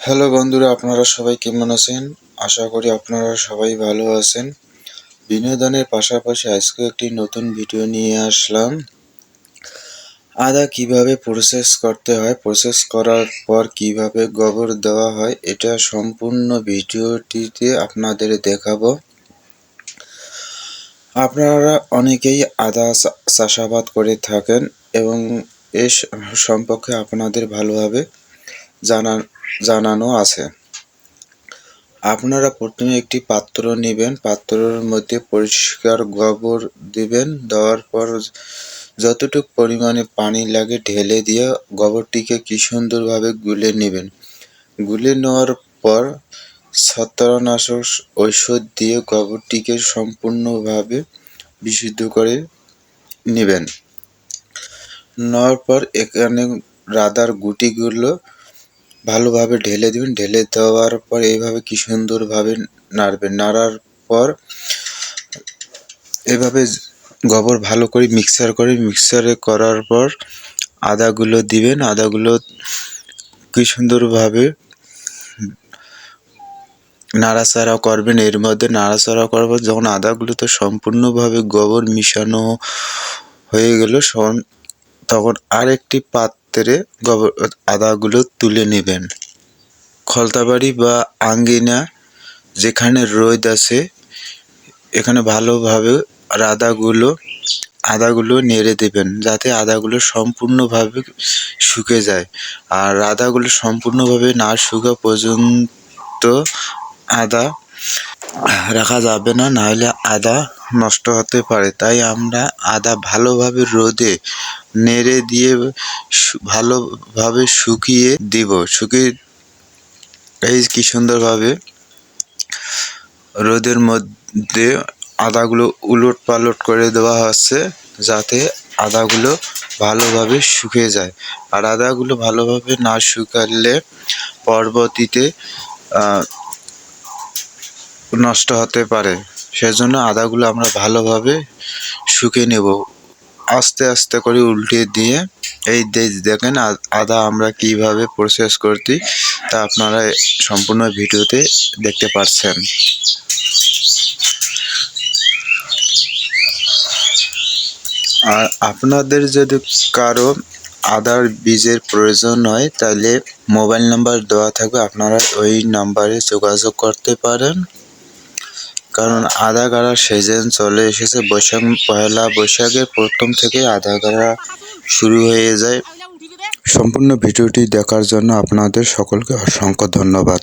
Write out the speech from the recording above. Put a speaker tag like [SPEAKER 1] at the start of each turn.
[SPEAKER 1] Hello বন্ধুরা, আপনারা সবাই কেমন আছেন? আশা করি আপনারা সবাই ভালো আছেন। বিনোদনের পাশাপাশি আজকে একটি নতুন ভিডিও নিয়ে আসলাম। আদা কিভাবে প্রসেস করতে হয়, প্রসেস করার পর কিভাবে গোবর দেওয়া হয়, এটা সম্পূর্ণ ভিডিওটিতে আপনাদের দেখাবো। আপনারা অনেকেই আদা চাষাবাদ করে থাকেন এবং এ সম্পর্কে আপনাদের ভালোভাবে জানানো আছে। আপনারা প্রথমে একটি পাত্র নেবেন, পাত্রের মধ্যে পরিষ্কার গোবর দিবেন, দেওয়ার পর যতটুকু পরিমাণে পানি লাগে ঢেলে দিয়ে গোবরটিকে কি সুন্দরভাবে গুলে নেবেন। গুলে নেওয়ার পর ছত্রাকনাশক ঔষধ দিয়ে গোবরটিকে সম্পূর্ণভাবে বিশুদ্ধ করে নেবেন। নেওয়ার পর এখানে রাদার গুটিগুলো ভালোভাবে ঢেলে দিবেন। ঢেলে দেওয়ার পর এইভাবে কি সুন্দরভাবে নাড়বেন। নাড়ার পর এভাবে গোবর ভালো করে মিক্সারে করার পর আদাগুলো দিবেন। আদাগুলো কি সুন্দরভাবে নাড়াচাড়া করবেন। এর মধ্যে নাড়াচাড়া করার পর যখন আদাগুলোতে সম্পূর্ণভাবে গোবর মিশানো হয়ে গেল তখন আরেকটি পাত্রে আদাগুলো তুলে নেবেন। খলতাবাড়ি বা আঙ্গিনা যেখানে রোদ আছে এখানে ভালোভাবে আদাগুলো নেড়ে দেবেন যাতে আদাগুলো সম্পূর্ণভাবে শুকে যায়। আর আদাগুলো সম্পূর্ণভাবে না শুকা পর্যন্ত আদা রাখা যাবে না, নাহলে আদা নষ্ট হতে পারে। তাই আমরা আদা ভালোভাবে রোদে নেড়ে দিয়ে ভালোভাবে শুকিয়ে দিব। এই কি সুন্দরভাবে রোদের মধ্যে আদাগুলো উলট পালট করে দেওয়া হচ্ছে যাতে আদাগুলো ভালোভাবে শুকিয়ে যায়। আর আদাগুলো ভালোভাবে না শুকালে পরবর্তীতে নষ্ট হতে পারে। সেজন্য আদাগুলো আমরা ভালোভাবে শুকিয়ে নেব। আস্তে আস্তে করে উল্টে দিয়ে দেখেন আদা আমরা কিভাবে প্রসেস করছি তা আপনারা সম্পূর্ণ ভিডিওতে দেখতে পাচ্ছেন। আর আপনাদের যদি কারো আদার বীজের প্রয়োজন হয় তাহলে মোবাইল নাম্বার দেওয়া থাকবে, আপনারা ওই নাম্বারে যোগাযোগ করতে পারেন। কারণ আদা গাড়ার সিজন চলে এসেছে। পয়লা বৈশাখের প্রথম থেকে আদা গাড়া শুরু হয়ে যায়। সম্পূর্ণ ভিডিওটি দেখার জন্য আপনাদের সকলকে অসংখ্য ধন্যবাদ।